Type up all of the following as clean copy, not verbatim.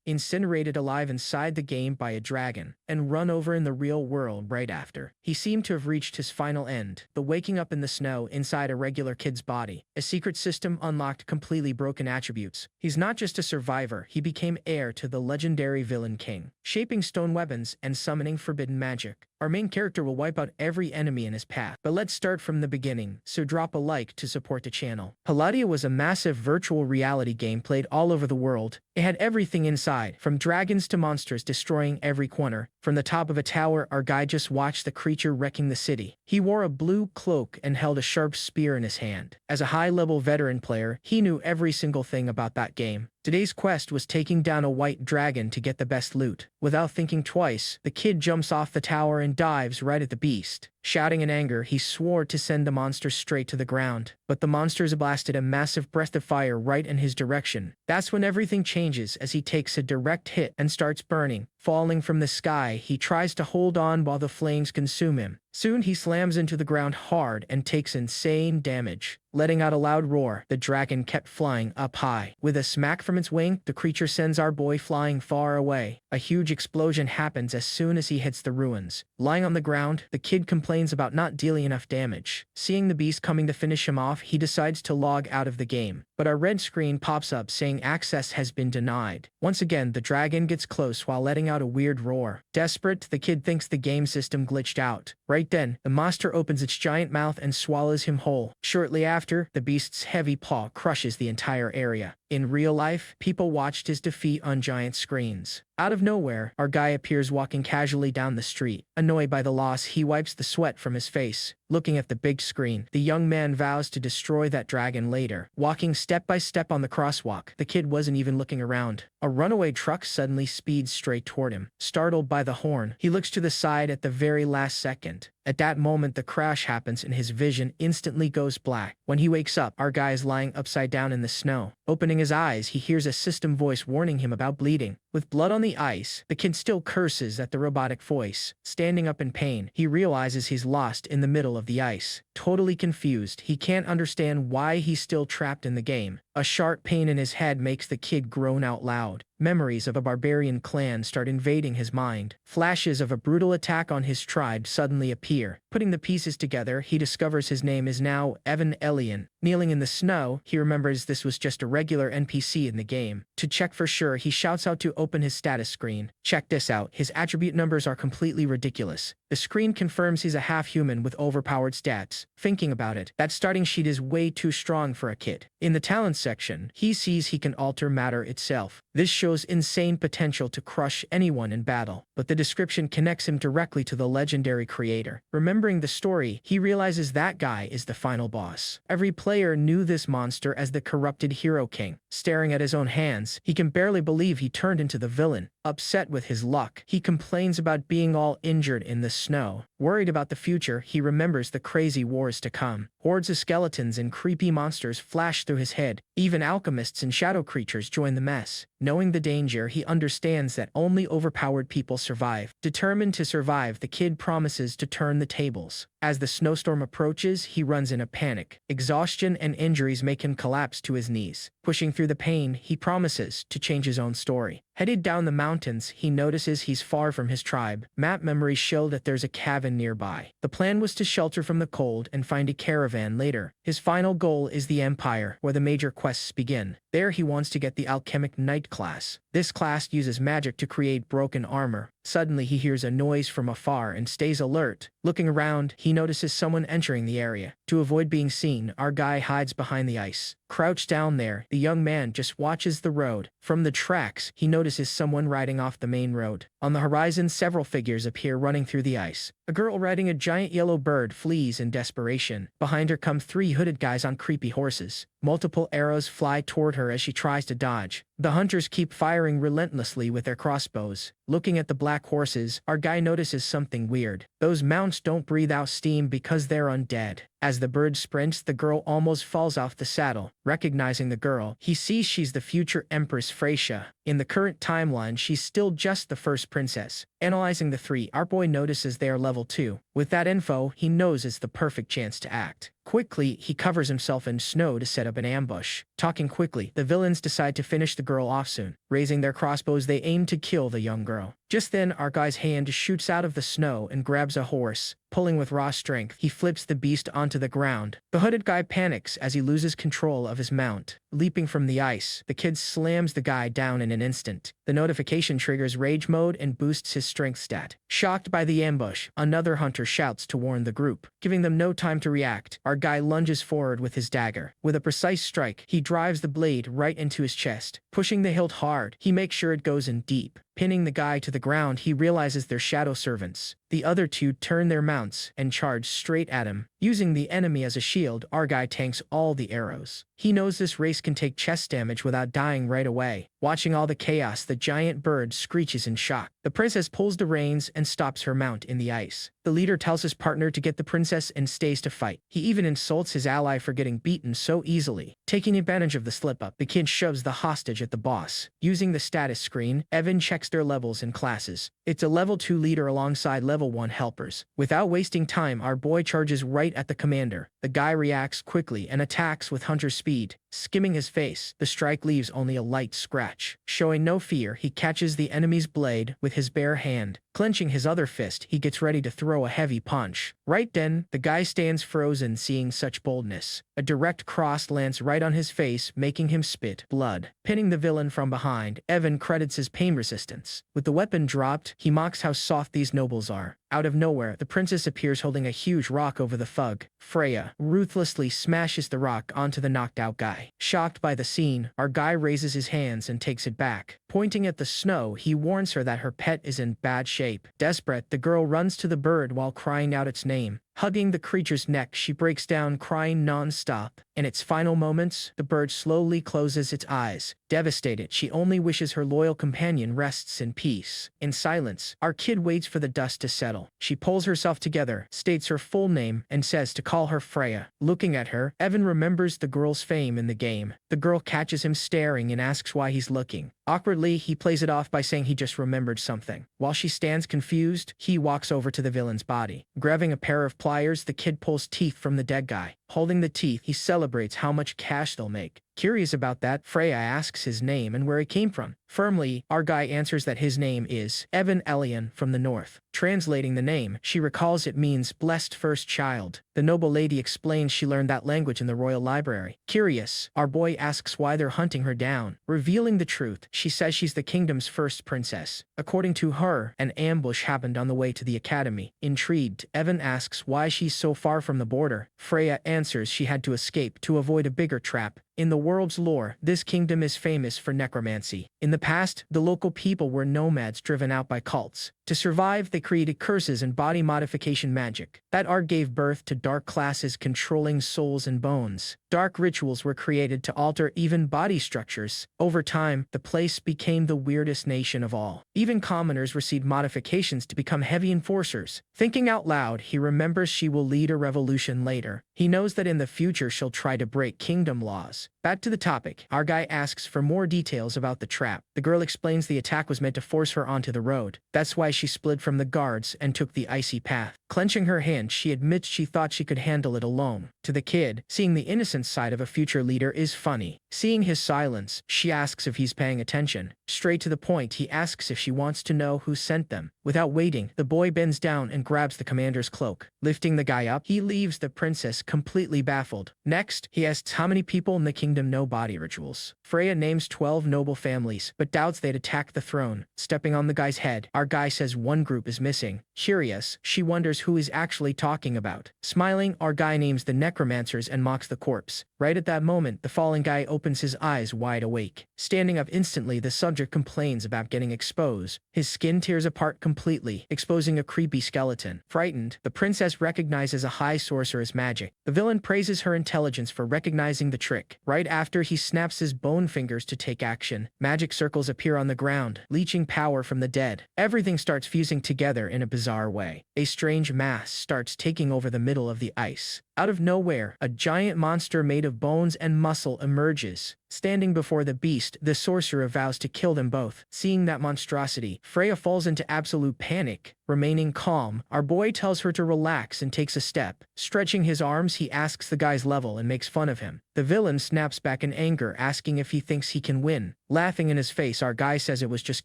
incinerated alive inside the game by a dragon, and run over in the real world right after. He seemed to have reached his final end, the waking up in the snow inside a regular kid's body. A secret system unlocked completely broken attributes. He's not just a survivor, he became heir to the legendary villain king, shaping stone weapons and summoning forbidden magic. Our main character will wipe out every enemy in his path. But let's start from the beginning, so drop a like to support the channel. Palladia was a massive virtual reality game played all over the world. It had everything inside, from dragons to monsters destroying every corner. From the top of a tower, our guy just watched the creature wrecking the city. He wore a blue cloak and held a sharp spear in his hand. As a high-level veteran player, he knew every single thing about that game. Today's quest was taking down a white dragon to get the best loot. Without thinking twice, the kid jumps off the tower and dives right at the beast. Shouting in anger, he swore to send the monster straight to the ground. But the monsters blasted a massive breath of fire right in his direction. That's when everything changes as he takes a direct hit and starts burning. Falling from the sky, he tries to hold on while the flames consume him. Soon he slams into the ground hard and takes insane damage. Letting out a loud roar, the dragon kept flying up high. With a smack from its wing, the creature sends our boy flying far away. A huge explosion happens as soon as he hits the ruins. Lying on the ground, the kid complains about not dealing enough damage. Seeing the beast coming to finish him off, he decides to log out of the game. But a red screen pops up saying access has been denied. Once again, the dragon gets close while letting out a weird roar. Desperate, the kid thinks the game system glitched out. Right then, the monster opens its giant mouth and swallows him whole. Shortly after, the beast's heavy paw crushes the entire area. In real life, people watched his defeat on giant screens. Out of nowhere, our guy appears walking casually down the street. Annoyed by the loss, he wipes the sweat from his face. Looking at the big screen, the young man vows to destroy that dragon later. Walking step by step on the crosswalk, the kid wasn't even looking around. A runaway truck suddenly speeds straight toward him. Startled by the horn, he looks to the side at the very last second. At that moment, the crash happens and his vision instantly goes black. When he wakes up, our guy is lying upside down in the snow. Opening his eyes, he hears a system voice warning him about bleeding. With blood on the ice, the kid still curses at the robotic voice. Standing up in pain, he realizes he's lost in the middle of the ice. Totally confused, he can't understand why he's still trapped in the game. A sharp pain in his head makes the kid groan out loud. Memories of a barbarian clan start invading his mind. Flashes of a brutal attack on his tribe suddenly appear. Putting the pieces together, he discovers his name is now Evan Elian. Kneeling in the snow, he remembers this was just a regular NPC in the game. To check for sure, he shouts out to open his status screen. Check this out, his attribute numbers are completely ridiculous. The screen confirms he's a half-human with overpowered stats. Thinking about it, that starting sheet is way too strong for a kid. In the talents section, he sees he can alter matter itself. This shows insane potential to crush anyone in battle, but the description connects him directly to the legendary creator. Remembering the story, he realizes that guy is the final boss. Every player knew this monster as the corrupted Hero King. Staring at his own hands, he can barely believe he turned into the villain. Upset with his luck, he complains about being all injured in the snow. Worried about the future, he remembers the crazy wars to come. Hordes of skeletons and creepy monsters flash through his head. Even alchemists and shadow creatures join the mess. Knowing the danger, he understands that only overpowered people survive. Determined to survive, the kid promises to turn the tables. As the snowstorm approaches, he runs in a panic. Exhaustion and injuries make him collapse to his knees. Pushing through the pain, he promises to change his own story. Headed down the mountains, he notices he's far from his tribe. Map memories show that there's a cabin nearby. The plan was to shelter from the cold and find a caravan later. His final goal is the Empire, where the major quests begin. There he wants to get the alchemic knight class. This class uses magic to create broken armor. Suddenly he hears a noise from afar and stays alert. Looking around, he notices someone entering the area. To avoid being seen, our guy hides behind the ice. Crouched down there, the young man just watches the road. From the tracks, he notices someone riding off the main road. On the horizon, several figures appear running through the ice. A girl riding a giant yellow bird flees in desperation. Behind her come three hooded guys on creepy horses. Multiple arrows fly toward her as she tries to dodge. The hunters keep firing relentlessly with their crossbows. Looking at the black horses, our guy notices something weird. Those mounts don't breathe out steam because they're undead. As the bird sprints, the girl almost falls off the saddle. Recognizing the girl, he sees she's the future Empress Freysia. In the current timeline, she's still just the first princess. Analyzing the three, our boy notices they are level 2. With that info, he knows it's the perfect chance to act. Quickly, he covers himself in snow to set up an ambush. Talking quickly, the villains decide to finish the girl off soon. Raising their crossbows, they aim to kill the young girl. Just then, our guy's hand shoots out of the snow and grabs a horse. Pulling with raw strength, he flips the beast onto the ground. The hooded guy panics as he loses control of his mount. Leaping from the ice, the kid slams the guy down in an instant. The notification triggers rage mode and boosts his strength stat. Shocked by the ambush, another hunter shouts to warn the group. Giving them no time to react, our guy lunges forward with his dagger. With a precise strike, he drives the blade right into his chest. Pushing the hilt hard, he makes sure it goes in deep. Pinning the guy to the ground, he realizes they're shadow servants. The other two turn their mounts and charge straight at him. Using the enemy as a shield, our guy tanks all the arrows. He knows this race can take chest damage without dying right away. Watching all the chaos, the giant bird screeches in shock. The princess pulls the reins and stops her mount in the ice. The leader tells his partner to get the princess and stays to fight. He even insults his ally for getting beaten so easily. Taking advantage of the slip-up, the kid shoves the hostage at the boss. Using the status screen, Evan checks their levels and classes. It's a level 2 leader alongside level 1 helpers. Without wasting time, our boy charges right at the commander. The guy reacts quickly and attacks with hunter speed. Skimming his face, the strike leaves only a light scratch. Showing no fear, he catches the enemy's blade with his bare hand. Clenching his other fist, he gets ready to throw a heavy punch. Right then, the guy stands frozen, seeing such boldness. A direct cross lands right on his face, making him spit blood. Pinning the villain from behind, Evan credits his pain resistance. With the weapon dropped, he mocks how soft these nobles are. Out of nowhere, the princess appears holding a huge rock over the thug. Freya ruthlessly smashes the rock onto the knocked out guy. Shocked by the scene, our guy raises his hands and takes it back. Pointing at the snow, he warns her that her pet is in bad shape. Desperate, the girl runs to the bird while crying out its name. Hugging the creature's neck, she breaks down, crying non-stop. In its final moments, the bird slowly closes its eyes. Devastated, she only wishes her loyal companion rests in peace. In silence, our kid waits for the dust to settle. She pulls herself together, states her full name, and says to call her Freya. Looking at her, Evan remembers the girl's fame in the game. The girl catches him staring and asks why he's looking. Awkwardly, he plays it off by saying he just remembered something. While she stands confused, he walks over to the villain's body. Grabbing a pair of pliers, the kid pulls teeth from the dead guy. Holding the teeth, he celebrates how much cash they'll make. Curious about that, Freya asks his name and where he came from. Firmly, our guy answers that his name is Evan Elian from the north. Translating the name, she recalls it means blessed first child. The noble lady explains she learned that language in the royal library. Curious, our boy asks why they're hunting her down. Revealing the truth, she says she's the kingdom's first princess. According to her, an ambush happened on the way to the academy. Intrigued, Evan asks why she's so far from the border. Freya answers she had to escape to avoid a bigger trap. In the world's lore, this kingdom is famous for necromancy. In the past, the local people were nomads driven out by cults. To survive, they created curses and body modification magic. That art gave birth to dark classes controlling souls and bones. Dark rituals were created to alter even body structures. Over time, the place became the weirdest nation of all. Even commoners received modifications to become heavy enforcers. Thinking out loud, he remembers she will lead a revolution later. He knows that in the future she'll try to break kingdom laws. Back to the topic, our guy asks for more details about the trap. The girl explains the attack was meant to force her onto the road. That's why she split from the guards and took the icy path. Clenching her hand, she admits she thought she could handle it alone. To the kid, seeing the innocent side of a future leader is funny. Seeing his silence, she asks if he's paying attention. Straight to the point, he asks if she wants to know who sent them. Without waiting, the boy bends down and grabs the commander's cloak. Lifting the guy up, he leaves the princess completely baffled. Next, he asks how many people in the kingdom know body rituals. Freya names 12 noble families, but doubts they'd attack the throne. Stepping on the guy's head, our guy says one group is missing. Curious, she wonders who he's actually talking about. Smiling, our guy names the necromancers and mocks the corpse. Right at that moment, the fallen guy opens his eyes wide awake. Standing up instantly, the subject complains about getting exposed. His skin tears apart completely, exposing a creepy skeleton. Frightened, the princess recognizes a high sorceress magic. The villain praises her intelligence for recognizing the trick. Right after, he snaps his bone fingers to take action. Magic circles appear on the ground, leeching power from the dead. Everything starts fusing together in a bizarre way. A strange mass starts taking over the middle of the ice. Out of nowhere, a giant monster made of bones and muscle emerges. Standing before the beast, the sorcerer vows to kill them both. Seeing that monstrosity, Freya falls into absolute panic. Remaining calm, our boy tells her to relax and takes a step. Stretching his arms, he asks the guy's level and makes fun of him. The villain snaps back in anger, asking if he thinks he can win. Laughing in his face, our guy says it was just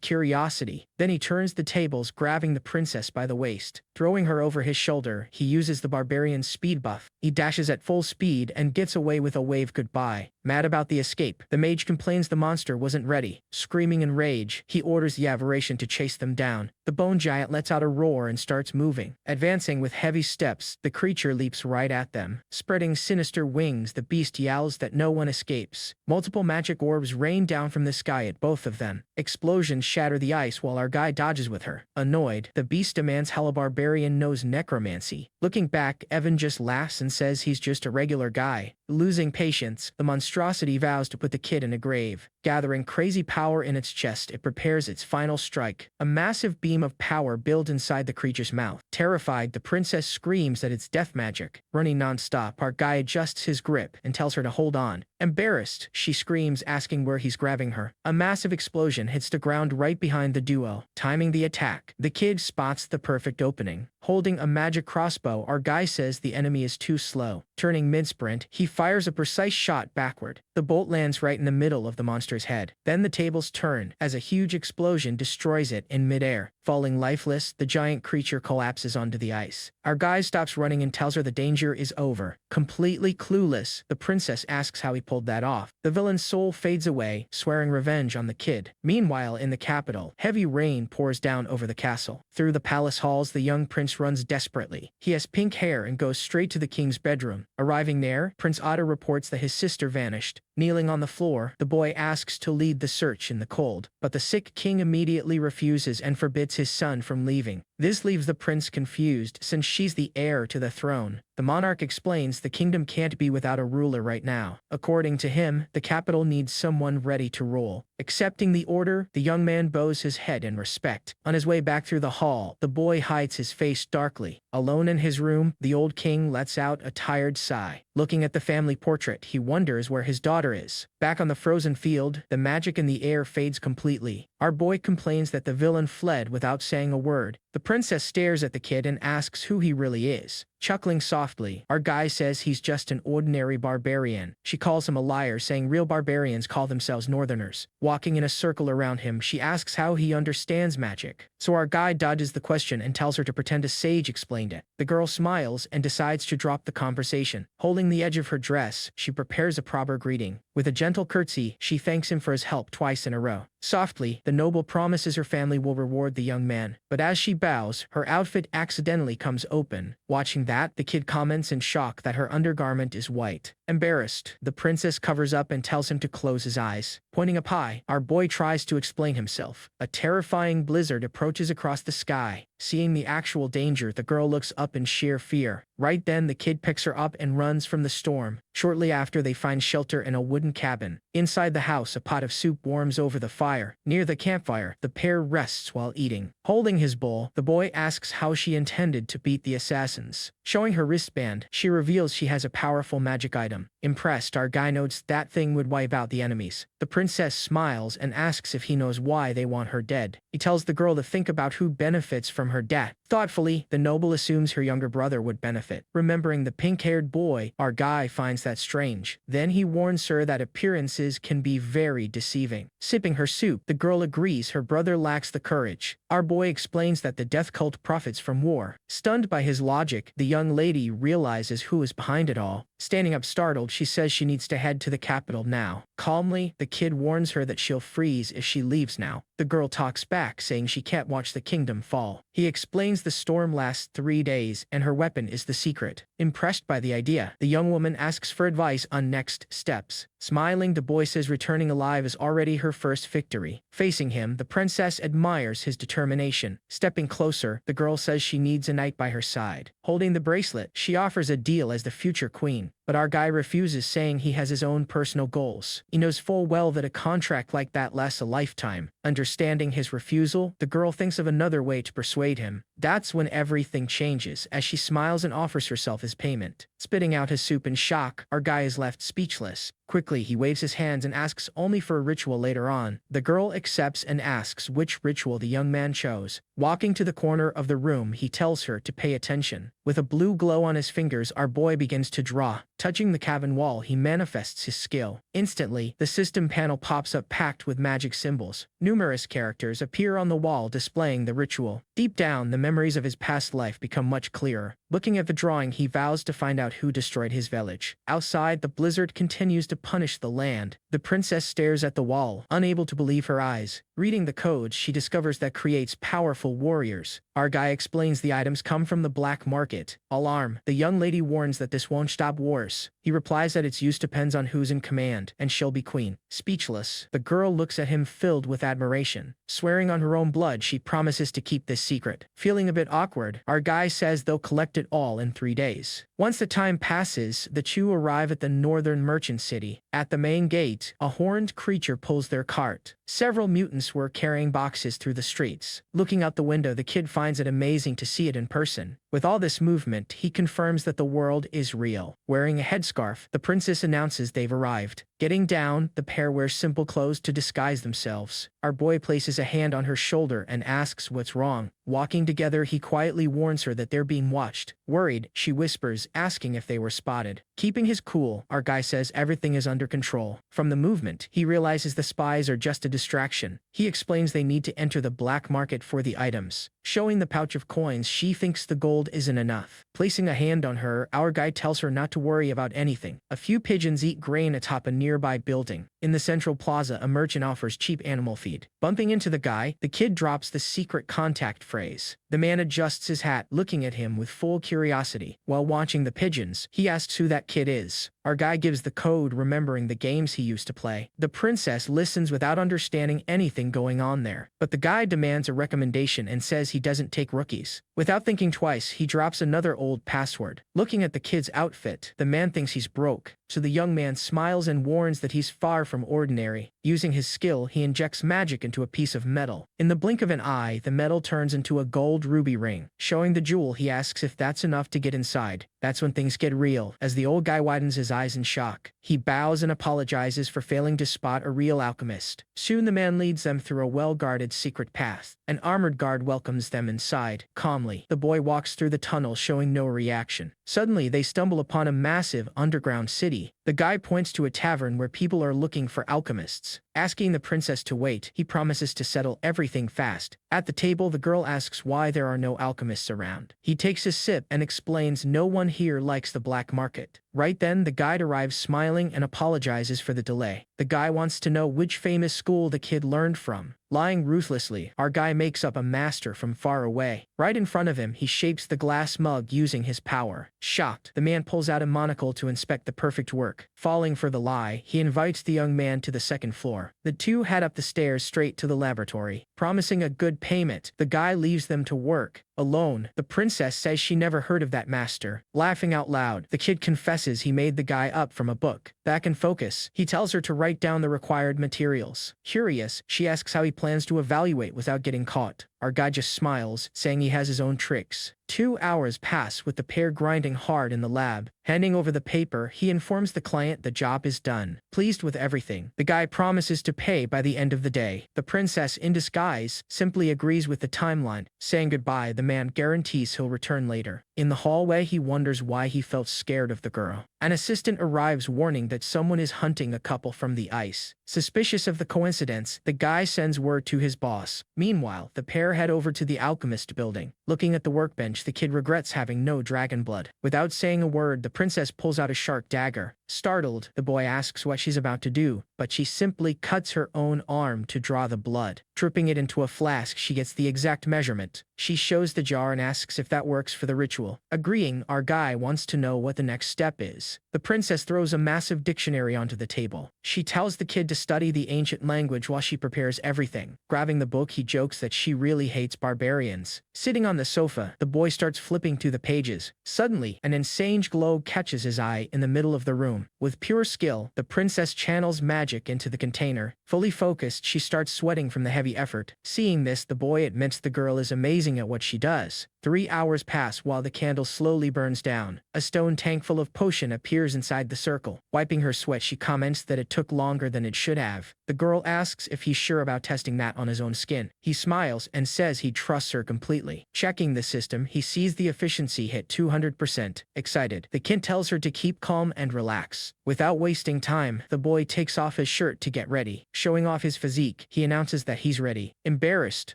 curiosity. Then he turns the tables, grabbing the princess by the waist. Throwing her over his shoulder, he uses the barbarian's speed buff. He dashes at full speed and gets away with a wave goodbye. Mad about the escape, the mage complains the monster wasn't ready. Screaming in rage, he orders the aberration to chase them down. The bone giant lets out a roar and starts moving. Advancing with heavy steps, the creature leaps right at them. Spreading sinister wings, the beast yells that no one escapes. Multiple magic orbs rain down from the sky at both of them. Explosions shatter the ice while our guy dodges with her. Annoyed, the beast demands how a barbarian knows necromancy. Looking back, Evan just laughs and says he's just a regular guy. Losing patience, the monstrosity vows to put the kid in a grave. Gathering crazy power in its chest, it prepares its final strike. A massive beam of power builds inside the creature's mouth. Terrified, the princess screams that it's death magic. Running non-stop, our guy adjusts his grip and tells her to hold on. Embarrassed, she screams, asking where he's grabbing her. A massive explosion hits the ground right behind the duo. Timing the attack, the kid spots the perfect opening. Holding a magic crossbow, our guy says the enemy is too slow. Turning mid-sprint, he fires a precise shot backward. The bolt lands right in the middle of the monster's head. Then the tables turn, as a huge explosion destroys it in midair. Falling lifeless, the giant creature collapses onto the ice. Our guy stops running and tells her the danger is over. Completely clueless, the princess asks how he pulled that off. The villain's soul fades away, swearing revenge on the kid. Meanwhile, in the capital, heavy rain pours down over the castle. Through the palace halls, the young prince runs desperately. He has pink hair and goes straight to the king's bedroom. Arriving there, Prince Otto reports that his sister vanished. Kneeling on the floor, the boy asks to lead the search in the cold, but the sick king immediately refuses and forbids his son from leaving. This leaves the prince confused, since she's the heir to the throne. The monarch explains the kingdom can't be without a ruler right now. According to him, the capital needs someone ready to rule. Accepting the order, the young man bows his head in respect. On his way back through the hall, the boy hides his face darkly. Alone in his room, the old king lets out a tired sigh. Looking at the family portrait, he wonders where his daughter is. Back on the frozen field, the magic in the air fades completely. Our boy complains that the villain fled without saying a word. The princess stares at the kid and asks who he really is. Chuckling softly, our guy says he's just an ordinary barbarian. She calls him a liar, saying real barbarians call themselves northerners. Walking in a circle around him, she asks how he understands magic. So our guy dodges the question and tells her to pretend a sage explained it. The girl smiles and decides to drop the conversation. Holding the edge of her dress, she prepares a proper greeting. With a gentle curtsy, she thanks him for his help twice in a row. Softly, the noble promises her family will reward the young man. But as she bows, her outfit accidentally comes open. Watching that, the kid comments in shock that her undergarment is white. Embarrassed, the princess covers up and tells him to close his eyes. Pointing up high, our boy tries to explain himself. A terrifying blizzard approaches across the sky. Seeing the actual danger, the girl looks up in sheer fear. Right then, the kid picks her up and runs from the storm. Shortly after, they find shelter in a wooden cabin. Inside the house, a pot of soup warms over the fire. Near the campfire, the pair rests while eating. Holding his bowl, the boy asks how she intended to beat the assassins. Showing her wristband, she reveals she has a powerful magic item. Impressed, our guy notes that thing would wipe out the enemies. The princess smiles and asks if he knows why they want her dead. He tells the girl to think about who benefits from her death. Thoughtfully, the noble assumes her younger brother would benefit. Remembering the pink-haired boy, our guy finds that strange. Then he warns her that appearances can be very deceiving. Sipping her soup, the girl agrees her brother lacks the courage. Our boy explains that the death cult profits from war. Stunned by his logic, the young lady realizes who is behind it all. Standing up startled, she says she needs to head to the capital now. Calmly, the kid warns her that she'll freeze if she leaves now. The girl talks back, saying she can't watch the kingdom fall. He explains the storm lasts 3 days, and her weapon is the secret. Impressed by the idea, the young woman asks for advice on next steps. Smiling, the boy says returning alive is already her first victory. Facing him, the princess admires his determination. Stepping closer, the girl says she needs a knight by her side. Holding the bracelet, she offers a deal as the future queen. But our guy refuses, saying he has his own personal goals. He knows full well that a contract like that lasts a lifetime. Understanding his refusal, the girl thinks of another way to persuade him. That's when everything changes, as she smiles and offers herself as payment. Spitting out his soup in shock, our guy is left speechless. Quickly, he waves his hands and asks only for a ritual later on. The girl accepts and asks which ritual the young man chose. Walking to the corner of the room, he tells her to pay attention. With a blue glow on his fingers, our boy begins to draw. Touching the cabin wall, he manifests his skill. Instantly, the system panel pops up packed with magic symbols. Numerous characters appear on the wall displaying the ritual. Deep down, the memories of his past life become much clearer. Looking at the drawing, he vows to find out who destroyed his village. Outside, the blizzard continues to punish the land. The princess stares at the wall, unable to believe her eyes. Reading the codes, she discovers that creates powerful warriors. Our guy explains the items come from the black market. Alarm. The young lady warns that this won't stop wars. He replies that its use depends on who's in command, and she'll be queen. Speechless, the girl looks at him filled with admiration. Swearing on her own blood, she promises to keep this secret. Feeling a bit awkward, our guy says they'll collect it all in 3 days. Once the time passes, the two arrive at the northern merchant city. At the main gate, a horned creature pulls their cart. Several mutants were carrying boxes through the streets. Looking out the window, the kid finds it amazing to see it in person. With all this movement, he confirms that the world is real. Wearing a headscarf, the princess announces they've arrived. Getting down, the pair wear simple clothes to disguise themselves. Our boy places a hand on her shoulder and asks what's wrong. Walking together, he quietly warns her that they're being watched. Worried, she whispers, asking if they were spotted. Keeping his cool, our guy says everything is under control. From the movement, he realizes the spies are just a distraction. He explains they need to enter the black market for the items. Showing the pouch of coins, she thinks the gold isn't enough. Placing a hand on her, our guy tells her not to worry about anything. A few pigeons eat grain atop a nearby building. In the central plaza, a merchant offers cheap animal feed. Bumping into the guy, the kid drops the secret contact phrase. The man adjusts his hat, looking at him with full curiosity. While watching the pigeons, he asks who that kid is. Our guy gives the code, remembering the games he used to play. The princess listens without understanding anything going on there. But the guy demands a recommendation and says he doesn't take rookies. Without thinking twice, he drops another old password. Looking at the kid's outfit, the man thinks he's broke. So the young man smiles and warns that he's far from ordinary. Using his skill, he injects magic into a piece of metal. In the blink of an eye, the metal turns into a gold ruby ring. Showing the jewel, he asks if that's enough to get inside. That's when things get real, as the old guy widens his eyes in shock. He bows and apologizes for failing to spot a real alchemist. Soon the man leads them through a well-guarded secret path. An armored guard welcomes them inside. Calmly, the boy walks through the tunnel, showing no reaction. Suddenly, they stumble upon a massive underground city. The guy points to a tavern where people are looking for alchemists. Asking the princess to wait, he promises to settle everything fast. At the table, the girl asks why there are no alchemists around. He takes a sip and explains no one here likes the black market. Right then, the guide arrives smiling and apologizes for the delay. The guy wants to know which famous school the kid learned from. Lying ruthlessly, our guy makes up a master from far away. Right in front of him, he shapes the glass mug using his power. Shocked, the man pulls out a monocle to inspect the perfect work. Falling for the lie, he invites the young man to the second floor. The two head up the stairs straight to the laboratory. Promising a good payment, the guy leaves them to work. Alone, the princess says she never heard of that master. Laughing out loud, the kid confesses he made the guy up from a book. Back in focus, he tells her to write down the required materials. Curious, she asks how he plans to evaluate without getting caught. Our guy just smiles, saying he has his own tricks. 2 hours pass with the pair grinding hard in the lab. Handing over the paper, he informs the client the job is done. Pleased with everything, the guy promises to pay by the end of the day. The princess, in disguise, simply agrees with the timeline. Saying goodbye, the man guarantees he'll return later. In the hallway, he wonders why he felt scared of the girl. An assistant arrives warning that someone is hunting a couple from the ice. Suspicious of the coincidence, the guy sends word to his boss. Meanwhile, the pair head over to the alchemist building. Looking at the workbench, the kid regrets having no dragon blood. Without saying a word, the princess pulls out a sharp dagger. Startled, the boy asks what she's about to do, but she simply cuts her own arm to draw the blood. Dripping it into a flask, she gets the exact measurement. She shows the jar and asks if that works for the ritual. Agreeing, our guy wants to know what the next step is. The princess throws a massive dictionary onto the table. She tells the kid to study the ancient language while she prepares everything. Grabbing the book, he jokes that she really hates barbarians. Sitting on the sofa, the boy starts flipping through the pages. Suddenly, an insane glow catches his eye in the middle of the room. With pure skill, the princess channels magic into the container. Fully focused, she starts sweating from the heavy effort. Seeing this, the boy admits the girl is amazing at what she does. 3 hours pass while the candle slowly burns down. A stone tank full of potion appears inside the circle. Wiping her sweat, she comments that it took longer than it should have. The girl asks if he's sure about testing that on his own skin. He smiles and says he trusts her completely. Checking the system, he sees the efficiency hit 200%. Excited, the kid tells her to keep calm and relax. Without wasting time, the boy takes off his shirt to get ready. Showing off his physique, he announces that he's ready. Embarrassed,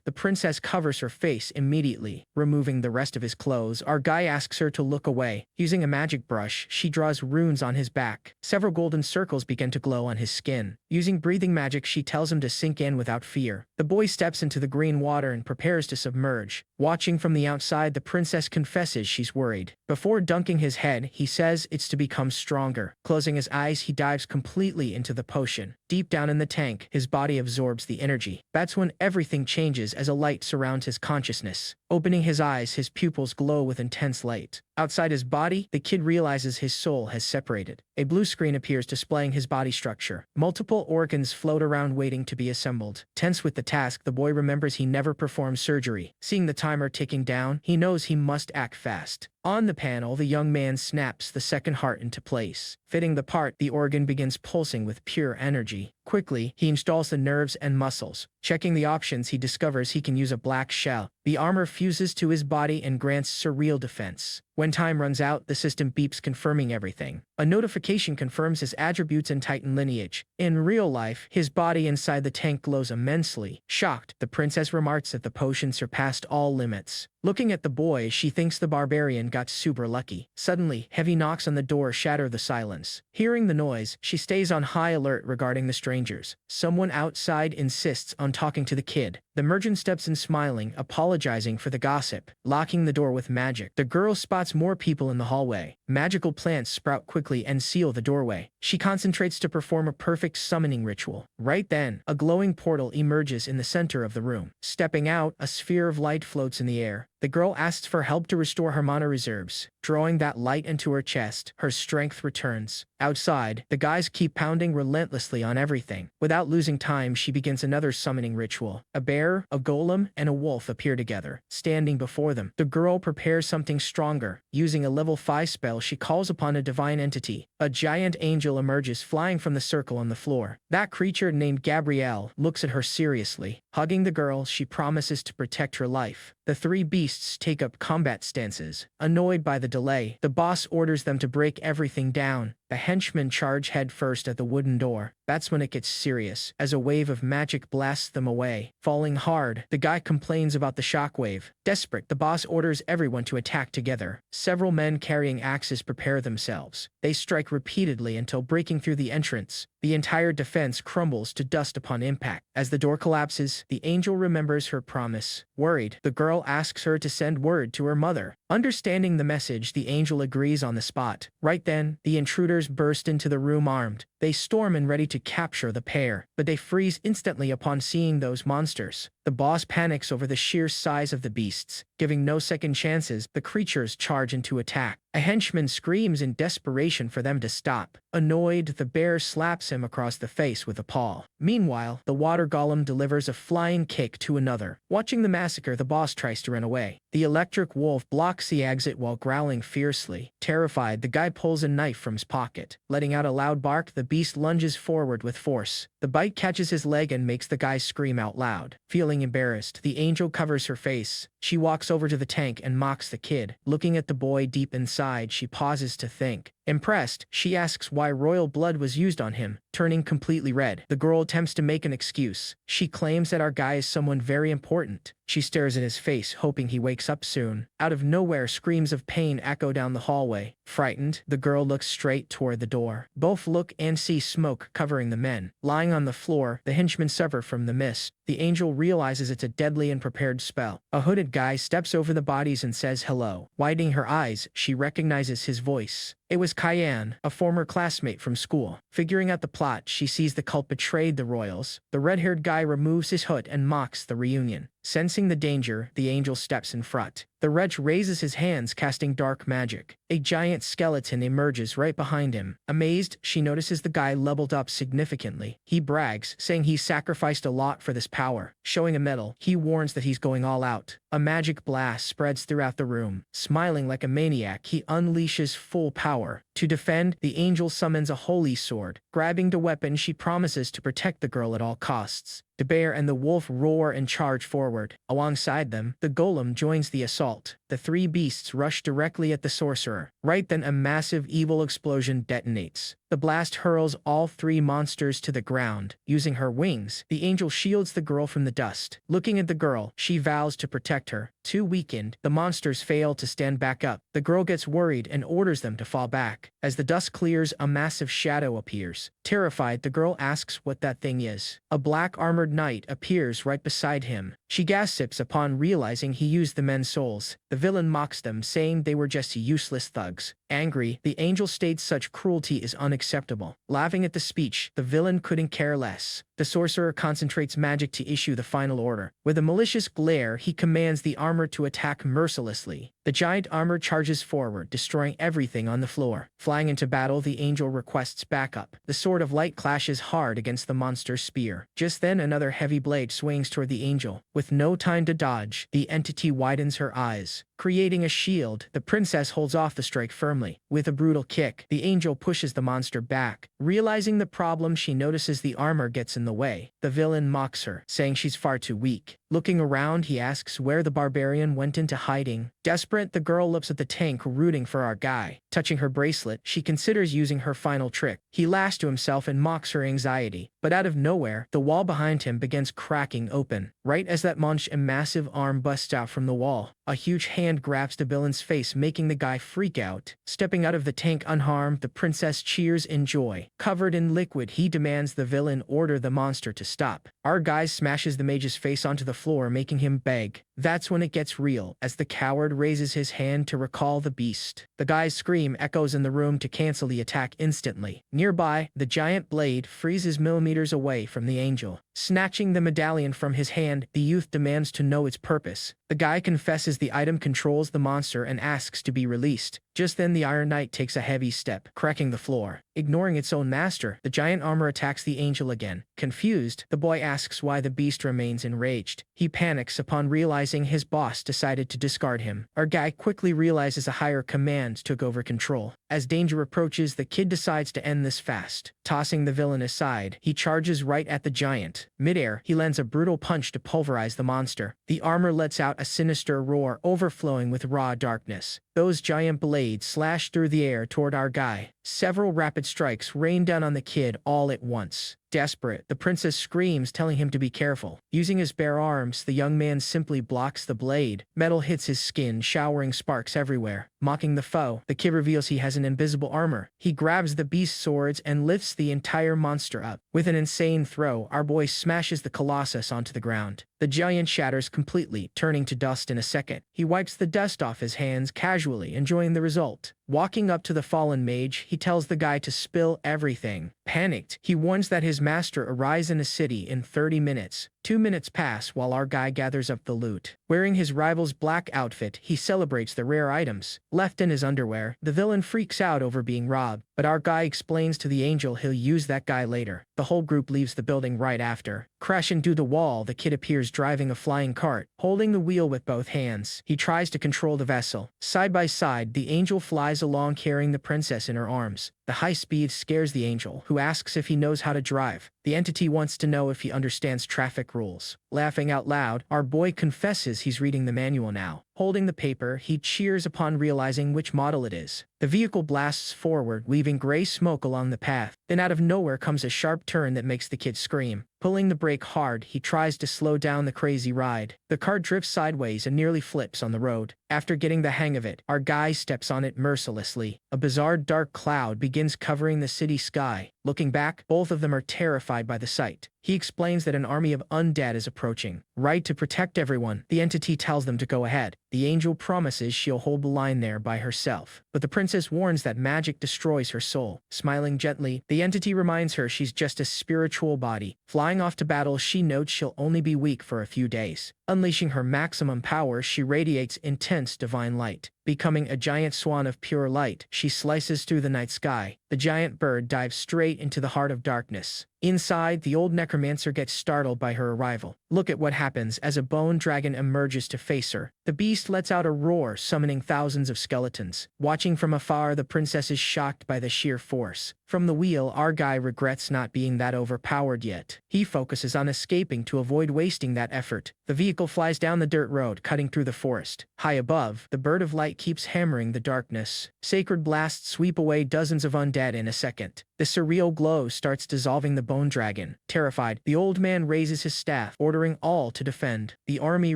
the princess covers her face immediately, removing the rest of his clothes. Our guy asks her to look away. Using a magic brush, she draws runes on his back. Several golden circles begin to glow on his skin. Using breathing magic, she tells him to sink in without fear. The boy steps into the green water and prepares to submerge. Watching from the outside, the princess confesses she's worried. Before dunking his head, he says it's to become stronger. Closing his eyes, he dives completely into the potion. Deep down in the tank, his body absorbs the energy. That's when everything changes as a light surrounds his consciousness. Opening his eyes, his pupils glow with intense light. Outside his body, the kid realizes his soul has separated. A blue screen appears displaying his body structure. Multiple organs float around waiting to be assembled. Tense with the task, the boy remembers he never performed surgery. Seeing the timer ticking down, he knows he must act fast. On the panel, the young man snaps the second heart into place. Fitting the part, the organ begins pulsing with pure energy. Quickly, he installs the nerves and muscles. Checking the options, he discovers he can use a black shell. The armor fuses to his body and grants surreal defense. When time runs out, the system beeps confirming everything. A notification confirms his attributes and Titan lineage. In real life, his body inside the tank glows immensely. Shocked, the princess remarks that the potion surpassed all limits. Looking at the boy, she thinks the barbarian got super lucky. Suddenly, heavy knocks on the door shatter the silence. Hearing the noise, she stays on high alert regarding the strangers. Someone outside insists on talking to the kid. The merchant steps in smiling, apologizing for the gossip. Locking the door with magic, the girl spots more people in the hallway. Magical plants sprout quickly and seal the doorway. She concentrates to perform a perfect summoning ritual. Right then, a glowing portal emerges in the center of the room. Stepping out, a sphere of light floats in the air. The girl asks for help to restore her mana reserves. Drawing that light into her chest, her strength returns. Outside, the guys keep pounding relentlessly on everything. Without losing time, she begins another summoning ritual. A bear, a golem, and a wolf appear together. Standing before them, the girl prepares something stronger. Using a level 5 spell, she calls upon a divine entity. A giant angel emerges flying from the circle on the floor. That creature, named Gabrielle, looks at her seriously. Hugging the girl, she promises to protect her life. The three beasts take up combat stances. Annoyed by the delay, the boss orders them to break everything down. The henchmen charge headfirst at the wooden door. That's when it gets serious, as a wave of magic blasts them away. Falling hard, the guy complains about the shockwave. Desperate, the boss orders everyone to attack together. Several men carrying axes prepare themselves. They strike repeatedly until breaking through the entrance. The entire defense crumbles to dust upon impact. As the door collapses, the angel remembers her promise. Worried, the girl asks her to send word to her mother. Understanding the message, the angel agrees on the spot. Right then, the intruders burst into the room armed. They storm and ready to capture the pair, but they freeze instantly upon seeing those monsters. The boss panics over the sheer size of the beasts. Giving no second chances, the creatures charge into attack. A henchman screams in desperation for them to stop. Annoyed, the bear slaps him across the face with a paw. Meanwhile, the water golem delivers a flying kick to another. Watching the massacre, the boss tries to run away. The electric wolf blocks the exit while growling fiercely. Terrified, the guy pulls a knife from his pocket. Letting out a loud bark, the beast lunges forward with force. The bite catches his leg and makes the guy scream out loud. Feeling embarrassed, the angel covers her face. She walks over to the tank and mocks the kid. Looking at the boy deep inside, she pauses to think. Impressed, she asks why royal blood was used on him. Turning completely red, the girl attempts to make an excuse. She claims that our guy is someone very important. She stares at his face, hoping he wakes up soon. Out of nowhere, screams of pain echo down the hallway. Frightened, the girl looks straight toward the door. Both look and see smoke covering the men. Lying on the floor, the henchmen suffer from the mist. The angel realizes it's a deadly and prepared spell. A hooded guy steps over the bodies and says hello. Widening her eyes, she recognizes his voice. It was Cayenne, a former classmate from school. Figuring out the plot, she sees the cult betrayed the royals. The red-haired guy removes his hood and mocks the reunion. Sensing the danger, the angel steps in front. The wretch raises his hands, casting dark magic. A giant skeleton emerges right behind him. Amazed, she notices the guy leveled up significantly. He brags, saying he sacrificed a lot for this power. Showing a medal, he warns that he's going all out. A magic blast spreads throughout the room. Smiling like a maniac, he unleashes full power. To defend, the angel summons a holy sword. Grabbing the weapon, she promises to protect the girl at all costs. The bear and the wolf roar and charge forward. Alongside them, the golem joins the assault. The three beasts rush directly at the sorcerer. Right then, a massive evil explosion detonates. The blast hurls all three monsters to the ground. Using her wings, the angel shields the girl from the dust. Looking at the girl, she vows to protect her. Too weakened, the monsters fail to stand back up. The girl gets worried and orders them to fall back. As the dust clears, a massive shadow appears. Terrified, the girl asks what that thing is. A black armored knight appears right beside him. She gasps upon realizing he used the men's souls. The villain mocks them, saying they were just useless thugs. Angry, the angel states such cruelty is unacceptable. Laughing at the speech, the villain couldn't care less. The sorcerer concentrates magic to issue the final order. With a malicious glare, he commands the armor to attack mercilessly. The giant armor charges forward, destroying everything on the floor. Flying into battle, the angel requests backup. The sword of light clashes hard against the monster's spear. Just then, another heavy blade swings toward the angel. With no time to dodge, the entity widens her eyes. Creating a shield, the princess holds off the strike firmly. With a brutal kick, the angel pushes the monster back. Realizing the problem, she notices the armor gets in the way. The villain mocks her, saying she's far too weak. Looking around, he asks where the barbarian went into hiding. Desperate, the girl looks at the tank, rooting for our guy. Touching her bracelet, she considers using her final trick. He laughs to himself and mocks her anxiety. But out of nowhere, the wall behind him begins cracking open. Right as that munch, a massive arm busts out from the wall. A huge hand grabs the villain's face, making the guy freak out. Stepping out of the tank unharmed, the princess cheers in joy. Covered in liquid, he demands the villain order the monster to stop. Our guy smashes the mage's face onto the floor, making him beg. That's when it gets real, as the coward raises his hand to recall the beast. The guy's scream echoes in the room to cancel the attack instantly. Nearby, the giant blade freezes millimeters away from the angel. Snatching the medallion from his hand, the youth demands to know its purpose. The guy confesses the item controls the monster and asks to be released. Just then, the Iron Knight takes a heavy step, cracking the floor. Ignoring its own master, the giant armor attacks the angel again. Confused, the boy asks why the beast remains enraged. He panics upon realizing his boss decided to discard him. Our guy quickly realizes a higher command took over control. As danger approaches, the kid decides to end this fast. Tossing the villain aside, he charges right at the giant. Midair, he lands a brutal punch to pulverize the monster. The armor lets out a sinister roar, overflowing with raw darkness. Those giant blades slash through the air toward our guy. Several rapid strikes rain down on the kid all at once. Desperate, the princess screams, telling him to be careful. Using his bare arms, the young man simply blocks the blade. Metal hits his skin, showering sparks everywhere. Mocking the foe, the kid reveals he has an invisible armor. He grabs the beast's swords and lifts the entire monster up. With an insane throw, our boy smashes the colossus onto the ground. The giant shatters completely, turning to dust in a second. He wipes the dust off his hands casually, enjoying the result. Walking up to the fallen mage, he tells the guy to spill everything. Panicked, he warns that his master arrives in a city in 30 minutes. 2 minutes pass while our guy gathers up the loot. Wearing his rival's black outfit, he celebrates the rare items. Left in his underwear, the villain freaks out over being robbed, but our guy explains to the angel he'll use that guy later. The whole group leaves the building right after. Crashing through the wall, the kid appears driving a flying cart, holding the wheel with both hands. He tries to control the vessel. Side by side, the angel flies along carrying the princess in her arms. The high speed scares the angel, who asks if he knows how to drive. The entity wants to know if he understands traffic rules. Laughing out loud, our boy confesses he's reading the manual now. Holding the paper, he cheers upon realizing which model it is. The vehicle blasts forward, leaving gray smoke along the path. Then out of nowhere comes a sharp turn that makes the kid scream. Pulling the brake hard, he tries to slow down the crazy ride. The car drifts sideways and nearly flips on the road. After getting the hang of it, our guy steps on it mercilessly. A bizarre dark cloud begins covering the city sky. Looking back, both of them are terrified by the sight. He explains that an army of undead is approaching. Right, to protect everyone, the entity tells them to go ahead. The angel promises she'll hold the line there by herself, but the princess warns that magic destroys her soul. Smiling gently, the entity reminds her she's just a spiritual body. Flying off to battle, she notes she'll only be weak for a few days. Unleashing her maximum power, she radiates intense divine light. Becoming a giant swan of pure light, she slices through the night sky. The giant bird dives straight into the heart of darkness. Inside, the old necromancer gets startled by her arrival. Look at what happens as a bone dragon emerges to face her. The beast lets out a roar, summoning thousands of skeletons. Watching from afar, the princess is shocked by the sheer force. From the wheel, our guy regrets not being that overpowered yet. He focuses on escaping to avoid wasting that effort. The vehicle flies down the dirt road, cutting through the forest. High above, the bird of light keeps hammering the darkness. Sacred blasts sweep away dozens of undead in a second. The surreal glow starts dissolving the bone dragon. Terrified, the old man raises his staff, ordering all to defend. The army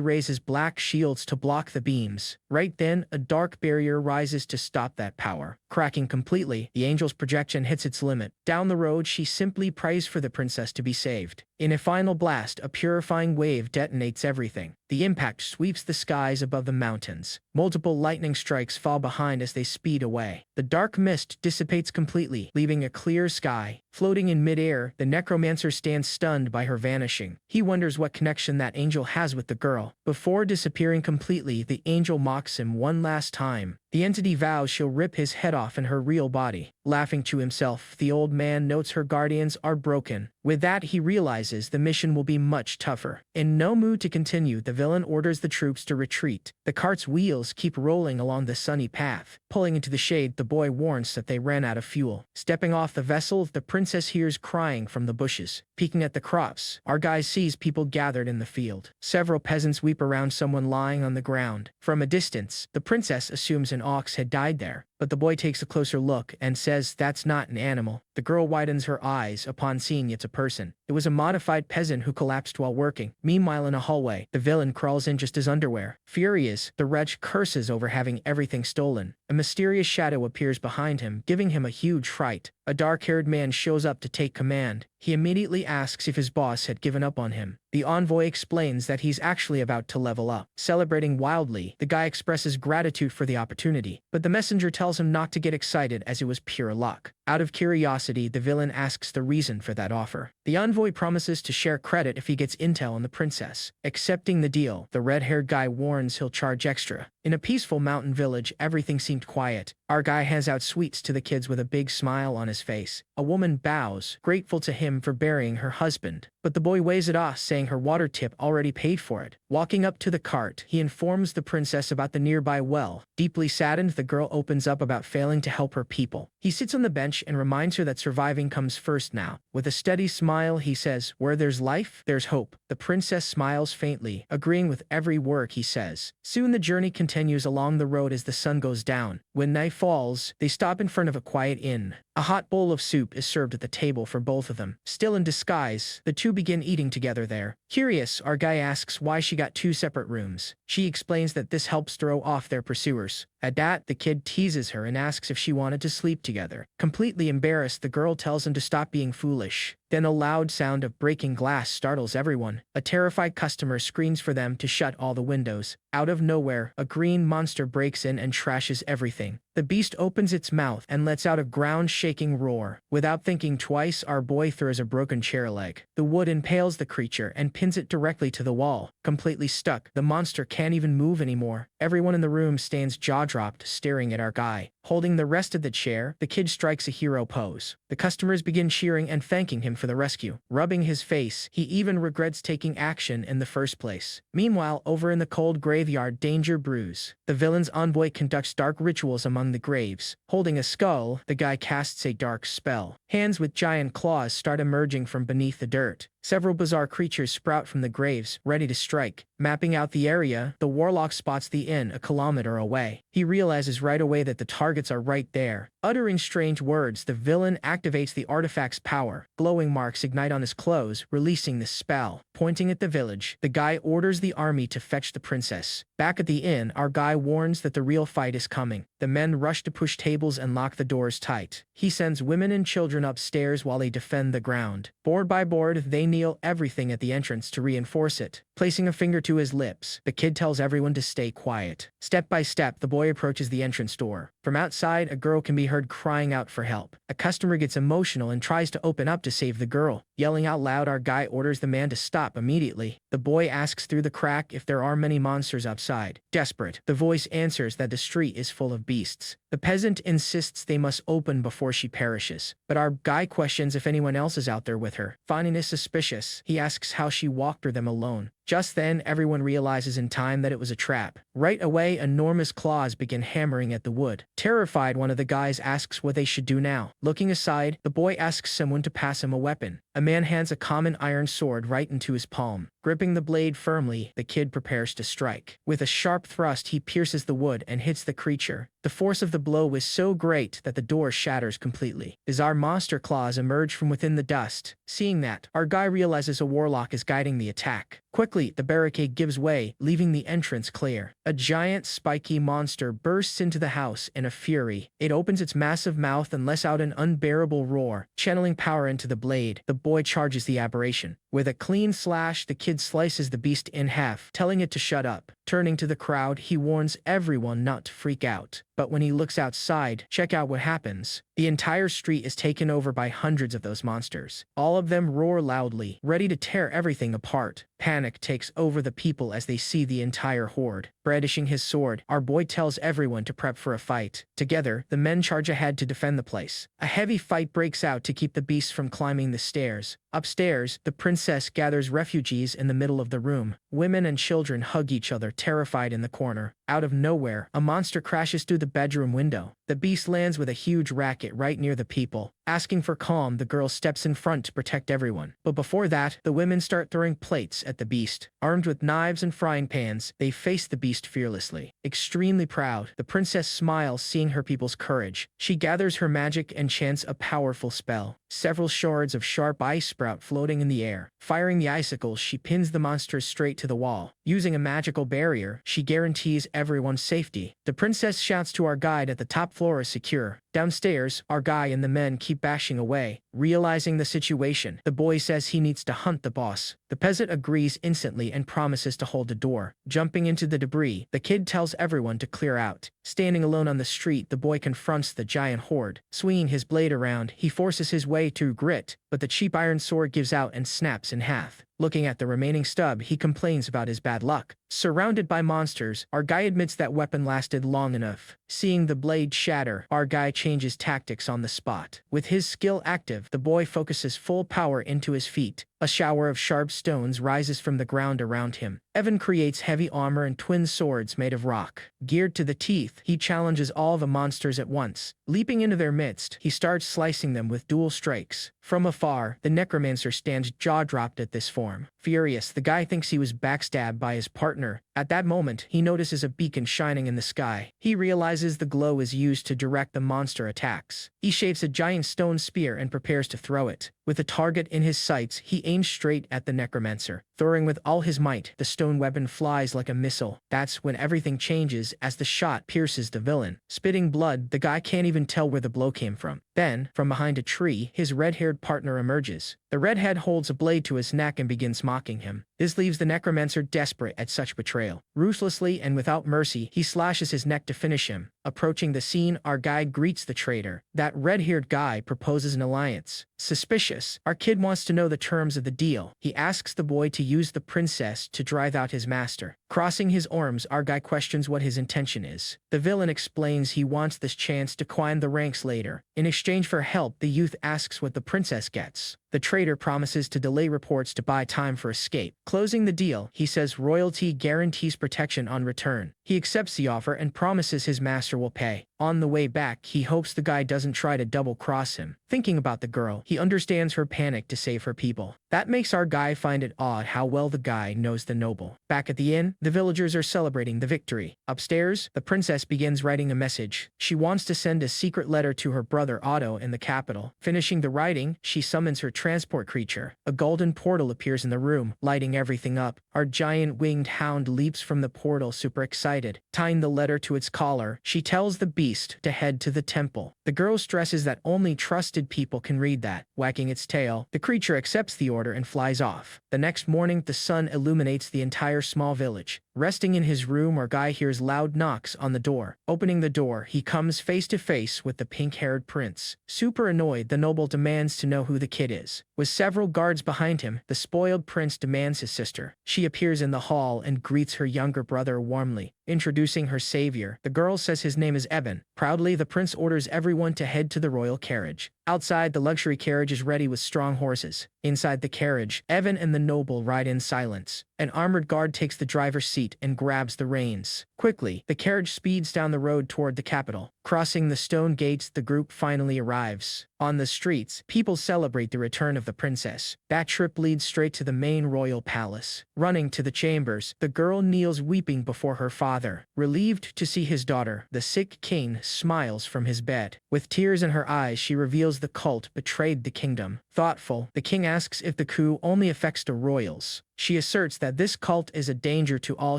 raises black shields to block the beams. Right then, a dark barrier rises to stop that power. Cracking completely, the angel's projection hits its limit. Down the road, she simply prays for the princess to be saved. In a final blast, a purifying wave detonates everything. The impact sweeps the skies above the mountains. Multiple lightning strikes fall behind as they speed away. The dark mist dissipates completely, leaving a clear sky. Floating in midair, the necromancer stands stunned by her vanishing. He wonders what connection that angel has with the girl. Before disappearing completely, the angel mocks him one last time. The entity vows she'll rip his head off in her real body. Laughing to himself, the old man notes her guardians are broken. With that, he realizes the mission will be much tougher. In no mood to continue, the villain orders the troops to retreat. The cart's wheels keep rolling along the sunny path. Pulling into the shade, the boy warns that they ran out of fuel. Stepping off the vessel, the princess hears crying from the bushes. Peeking at the crops, our guy sees people gathered in the field. Several peasants weep around someone lying on the ground. From a distance, the princess assumes an ox had died there, but the boy takes a closer look and says that's not an animal. The girl widens her eyes upon seeing it's a person. It was a modified peasant who collapsed while working. Meanwhile, in a hallway, the villain crawls in just his underwear. Furious, the wretch curses over having everything stolen. A mysterious shadow appears behind him, giving him a huge fright. A dark-haired man shows up to take command. He immediately asks if his boss had given up on him. The envoy explains that he's actually about to level up. Celebrating wildly, the guy expresses gratitude for the opportunity, but the messenger tells him not to get excited as it was pure luck. Out of curiosity, the villain asks the reason for that offer. The envoy promises to share credit if he gets intel on the princess. Accepting the deal, the red-haired guy warns he'll charge extra. In a peaceful mountain village, everything seemed quiet. Our guy hands out sweets to the kids with a big smile on his face. A woman bows, grateful to him for burying her husband. But the boy weighs it off, saying her water tip already paid for it. Walking up to the cart, he informs the princess about the nearby well. Deeply saddened, the girl opens up about failing to help her people. He sits on the bench and reminds her that surviving comes first now. With a steady smile, he says, "Where there's life, there's hope." The princess smiles faintly, agreeing with every word he says. Soon the journey continues along the road as the sun goes down. When night falls, they stop in front of a quiet inn. A hot bowl of soup is served at the table for both of them. Still in disguise, the two begin eating together there. Curious, our guy asks why she got two separate rooms. She explains that this helps throw off their pursuers. At that, the kid teases her and asks if she wanted to sleep together. Completely embarrassed, the girl tells him to stop being foolish. Then a loud sound of breaking glass startles everyone. A terrified customer screams for them to shut all the windows. Out of nowhere, a green monster breaks in and trashes everything. The beast opens its mouth and lets out a ground-shaking roar. Without thinking twice, our boy throws a broken chair leg. The wood impales the creature and pins it directly to the wall. Completely stuck, the monster can't even move anymore. Everyone in the room stands jaw-dropped, staring at our guy. Holding the rest of the chair, the kid strikes a hero pose. The customers begin cheering and thanking him for the rescue. Rubbing his face, he even regrets taking action in the first place. Meanwhile, over in the cold graveyard, danger brews. The villain's envoy conducts dark rituals among the graves. Holding a skull, the guy casts a dark spell. Hands with giant claws start emerging from beneath the dirt. Several bizarre creatures sprout from the graves, ready to strike. Mapping out the area, the warlock spots the inn a kilometer away. He realizes right away that the targets are right there. Uttering strange words, the villain activates the artifact's power. Glowing marks ignite on his clothes, releasing the spell. Pointing at the village, the guy orders the army to fetch the princess. Back at the inn, our guy warns that the real fight is coming. The men rush to push tables and lock the doors tight. He sends women and children upstairs while they defend the ground. Board by board, they kneel everything at the entrance to reinforce it. Placing a finger to his lips, the kid tells everyone to stay quiet. Step by step, the boy approaches the entrance door. From outside, a girl can be heard crying out for help. A customer gets emotional and tries to open up to save the girl. Yelling out loud, our guy orders the man to stop immediately. The boy asks through the crack if there are many monsters outside. Desperate, the voice answers that the street is full of beasts. The peasant insists they must open before she perishes. But our guy questions if anyone else is out there with her. Finding this suspicious, he asks how she walked through them alone. Just then, everyone realizes in time that it was a trap. Right away, enormous claws begin hammering at the wood. Terrified, one of the guys asks what they should do now. Looking aside, the boy asks someone to pass him a weapon. A man hands a common iron sword right into his palm. Gripping the blade firmly, the kid prepares to strike. With a sharp thrust, he pierces the wood and hits the creature. The force of the blow was so great that the door shatters completely. Bizarre monster claws emerge from within the dust. Seeing that, our guy realizes a warlock is guiding the attack. Quickly, the barricade gives way, leaving the entrance clear. A giant, spiky monster bursts into the house in a fury. It opens its massive mouth and lets out an unbearable roar. Channeling power into the blade, the boy charges the aberration. With a clean slash, the kid slices the beast in half, telling it to shut up. Turning to the crowd, he warns everyone not to freak out. But when he looks outside, check out what happens. The entire street is taken over by hundreds of those monsters. All of them roar loudly, ready to tear everything apart. Panic takes over the people as they see the entire horde. Brandishing his sword, our boy tells everyone to prep for a fight. Together, the men charge ahead to defend the place. A heavy fight breaks out to keep the beasts from climbing the stairs. Upstairs, the princess gathers refugees in the middle of the room. Women and children hug each other, terrified in the corner. Out of nowhere, a monster crashes through the bedroom window. The beast lands with a huge racket right near the people. Asking for calm, the girl steps in front to protect everyone. But before that, the women start throwing plates at the beast. Armed with knives and frying pans, they face the beast fearlessly. Extremely proud, the princess smiles seeing her people's courage. She gathers her magic and chants a powerful spell. Several shards of sharp ice sprout floating in the air. Firing the icicles, she pins the monsters straight to the wall. Using a magical barrier, she guarantees everyone's safety. The princess shouts to our guide that the top floor is secure. Downstairs, our guy and the men keep bashing away. Realizing the situation, the boy says he needs to hunt the boss. The peasant agrees instantly and promises to hold the door. Jumping into the debris, the kid tells everyone to clear out. Standing alone on the street, the boy confronts the giant horde. Swinging his blade around, he forces his way through grit, but the cheap iron sword gives out and snaps in half. Looking at the remaining stub, he complains about his bad luck. Surrounded by monsters, our guy admits that weapon lasted long enough. Seeing the blade shatter, our guy changes tactics on the spot. With his skill active, the boy focuses full power into his feet. A shower of sharp stones rises from the ground around him. Evan creates heavy armor and twin swords made of rock. Geared to the teeth, he challenges all the monsters at once. Leaping into their midst, he starts slicing them with dual strikes. From afar, the necromancer stands jaw-dropped at this form. Furious, the guy thinks he was backstabbed by his partner. At that moment, he notices a beacon shining in the sky. He realizes the glow is used to direct the monster attacks. He shaves a giant stone spear and prepares to throw it. With a target in his sights, he aims straight at the necromancer. Throwing with all his might, the stone weapon flies like a missile. That's when everything changes as the shot pierces the villain. Spitting blood, the guy can't even tell where the blow came from. Then, from behind a tree, his red-haired partner emerges. The redhead holds a blade to his neck and begins mocking him. This leaves the necromancer desperate at such betrayal. Ruthlessly and without mercy, he slashes his neck to finish him. Approaching the scene, our guide greets the traitor. That red-haired guy proposes an alliance. Suspicious, our kid wants to know the terms of the deal. He asks the boy to use the princess to drive out his master. Crossing his arms, our guy questions what his intention is. The villain explains he wants this chance to climb the ranks later. In exchange for help, the youth asks what the princess gets. The traitor promises to delay reports to buy time for escape. Closing the deal, he says royalty guarantees protection on return. He accepts the offer and promises his master will pay. On the way back, he hopes the guy doesn't try to double-cross him. Thinking about the girl, he understands her panic to save her people. That makes our guy find it odd how well the guy knows the noble. Back at the inn, The villagers are celebrating the victory. Upstairs, the princess begins writing a message. She wants to send a secret letter to her brother Otto in the capital. Finishing the writing, she summons her transport creature. A golden portal appears in the room, lighting everything up. Our giant winged hound leaps from the portal, super excited. Tying the letter to its collar, she tells the beast to head to the temple. The girl stresses that only trusted people can read that. Wagging its tail, the creature accepts the order and flies off. The next morning, the sun illuminates the entire small village. Resting in his room, our guy hears loud knocks on the door. Opening the door, he comes face to face with the pink-haired prince. Super annoyed, the noble demands to know who the kid is. With several guards behind him, the spoiled prince demands his sister. She appears in the hall and greets her younger brother warmly. Introducing her savior, the girl says his name is Evan. Proudly, the prince orders everyone to head to the royal carriage. Outside, the luxury carriage is ready with strong horses. Inside the carriage, Evan and the noble ride in silence. An armored guard takes the driver's seat and grabs the reins. Quickly, the carriage speeds down the road toward the capital. Crossing the stone gates, the group finally arrives. On the streets, people celebrate the return of the princess. That trip leads straight to the main royal palace. Running to the chambers, the girl kneels weeping before her father. Relieved to see his daughter, the sick king smiles from his bed. With tears in her eyes, she reveals the cult betrayed the kingdom. Thoughtful, the king asks if the coup only affects the royals. She asserts that this cult is a danger to all